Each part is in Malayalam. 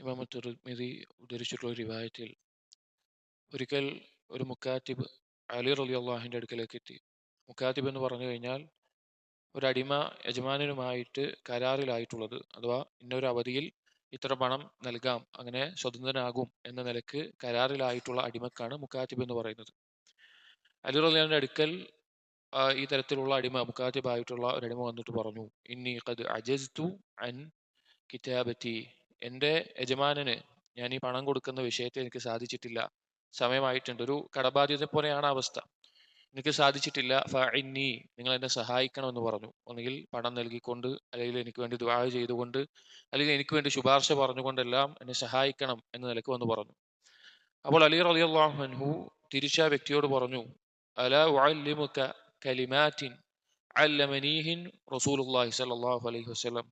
ഇമാം തിർമിദി ഉദ്ധരിച്ചിട്ടുള്ള ഒരു റിവായത്തിൽ ഒരിക്കൽ ഒരു മുക്കാത്തിബ് അലി റളിയല്ലാഹുവിന്റെ അടുക്കലേക്ക് എത്തി. മുക്കാത്തിബ് എന്ന് പറഞ്ഞു കഴിഞ്ഞാൽ ഒരു അടിമ യജമാനനുമായിട്ട് കരാറിലായിട്ടുള്ളത്, അഥവാ ഇന്നൊരു അവധിയിൽ ഇത്ര പണം നൽകാം, അങ്ങനെ സ്വതന്ത്രനാകും എന്ന നിലക്ക് കരാറിലായിട്ടുള്ള അടിമക്കാണ് മുക്കാത്തിബ് എന്ന് പറയുന്നത്. അലി റളിയല്ലാഹുവിന്റെ അടുക്കൽ ഈ തരത്തിലുള്ള അടിമ, മുക്കാത്തിബായിട്ടുള്ള ഒരു അടിമ വന്നിട്ട് പറഞ്ഞു, ഇന്നി ഖദ് അജസ്തു അൻ കിതാബത്തി, എൻ്റെ യജമാനന് ഞാൻ ഈ പണം കൊടുക്കുന്ന വിഷയത്തിൽ എനിക്ക് സാധിച്ചിട്ടില്ല, സമയമായിട്ടുണ്ട്. ഒരു കടബാധ്യത പോലെയാണ് അവസ്ഥ, എനിക്ക് സാധിച്ചിട്ടില്ല. ഫഇന്നി, നിങ്ങൾ എന്നെ സഹായിക്കണമെന്ന് പറഞ്ഞു. ഒന്നുകിൽ പണം നൽകിക്കൊണ്ട്, അല്ലെങ്കിൽ എനിക്ക് വേണ്ടി ദുആ ചെയ്തുകൊണ്ട്, അല്ലെങ്കിൽ എനിക്ക് വേണ്ടി ശുപാർശ പറഞ്ഞുകൊണ്ടെല്ലാം എന്നെ സഹായിക്കണം എന്ന നിലക്ക് വന്ന് പറഞ്ഞു. അപ്പോൾ അലി റളിയല്ലാഹു അൻഹു തിരിച്ച വ്യക്തിയോട് പറഞ്ഞു, അലാ ഉഅല്ലിമുക കലിമാത്തിൻ അല്ലമനീഹിൻ റസൂലുള്ളാഹി സ്വല്ലല്ലാഹു അലൈഹി വസല്ലം,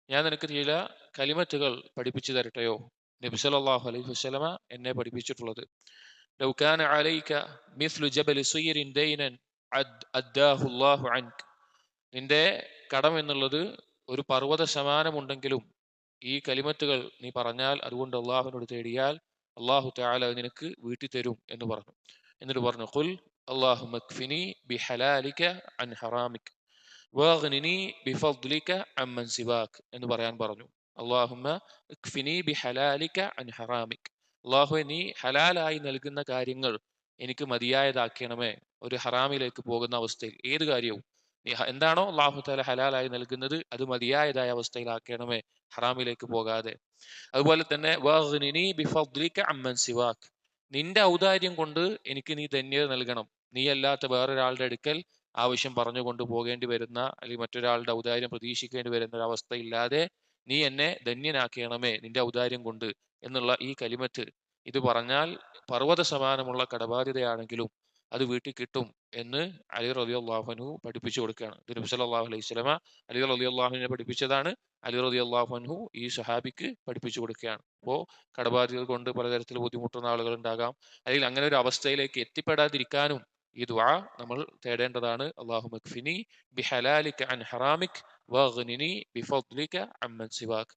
ഞാൻ നിനക്ക് ചില കലിമത്തുകൾ പഠിപ്പിച്ചു തരട്ടെയോ? നബി സല്ലല്ലാഹു അലൈഹി വസല്ലമ എന്നെ പഠിപ്പിച്ചിട്ടുള്ളത്. ലൗ കാന അലൈക മിസ്ലു ജബലി സീരിൻ ദൈനൻ അദ്ദാഹു അല്ലാഹു അൻക, നിന്റെ കടം എന്നുള്ളത് ഒരു പർവ്വത സമാനമുണ്ടെങ്കിലും ഈ കലിമത്തുകൾ നീ പറഞ്ഞാൽ, അതുകൊണ്ട് അള്ളാഹുവിനോട് തേടിയാൽ അള്ളാഹു തആല അത് നിനക്ക് വീട്ടി തരും എന്ന് പറഞ്ഞു. എന്നിട്ട് പറഞ്ഞു, ഖുൽ അല്ലാഹുമ്മ ക്ഫിനി ബിഹലാലിക അൻ ഹറാമിക വഗ്നിനി ബിഫദ്ലിക അമ്മൻ സിവാക് എന്ന് പറയാൻ പറഞ്ഞു. അല്ലാഹുമ്മ ഇക്ഫിനി ബിഹലാലിക അൻ ഹറാമിക്, അള്ളാഹുവെ നീ ഹലാലായി നൽകുന്ന കാര്യങ്ങൾ എനിക്ക് മതിയായതാക്കണമേ. ഒരു ഹറാമിലേക്ക് പോകുന്ന അവസ്ഥയിൽ ഏത് കാര്യവും നീ എന്താണോ അള്ളാഹു തആല ഹലാലായി നൽകുന്നത് അത് മതിയായതായ അവസ്ഥയിലാക്കണമേ, ഹറാമിലേക്ക് പോകാതെ. അതുപോലെ തന്നെ വഗ്നിനി ബിഫദ്ലിക അമ്മൻ സിവാക്, നിന്റെ ഔദാര്യം കൊണ്ട് എനിക്ക് നീ ധന്യത നൽകണം. നീ അല്ലാത്ത വേറൊരാളുടെ അടുക്കൽ ആവശ്യം പറഞ്ഞുകൊണ്ട് പോകേണ്ടി വരുന്ന, അല്ലെങ്കിൽ മറ്റൊരാളുടെ ഔദാര്യം പ്രതീക്ഷിക്കേണ്ടി വരുന്ന ഒരു അവസ്ഥയില്ലാതെ നീ എന്നെ ധന്യനാക്കണമേ നിന്റെ ഔദാര്യം കൊണ്ട് എന്നുള്ള ഈ കലിമത്ത്, ഇത് പറഞ്ഞാൽ പർവ്വത സമാനമുള്ള കടബാധ്യതയാണെങ്കിലും അത് വീട്ടിൽ കിട്ടും എന്ന് അലി റളിയല്ലാഹു അൻഹു പഠിപ്പിച്ചു കൊടുക്കുകയാണ്. ഇത് നബി സല്ലല്ലാഹു അലൈഹി വസല്ലമ അലി റളിയല്ലാഹു അൻഹുവിനെ പഠിപ്പിച്ചതാണ്. അലി റളിയല്ലാഹു അൻഹു ഈ സഹാബിക്ക് പഠിപ്പിച്ചു കൊടുക്കുകയാണ്. അപ്പോൾ കടബാധ്യത കൊണ്ട് പലതരത്തിൽ ബുദ്ധിമുട്ടുന്ന ആളുകൾ ഉണ്ടാകാം, അല്ലെങ്കിൽ അങ്ങനെ ഒരു അവസ്ഥയിലേക്ക് എത്തിപ്പെടാതിരിക്കാനും ഈ ദുആ നമ്മൾ തേടേണ്ടതാണ്. അല്ലാഹുമ്മ ക്ഫിനി ബിഹലാലിക അൻ ഹറാമിക് വഗ്നിനി ബിഫദ്ലിക അമ്മൻ സിവാക്.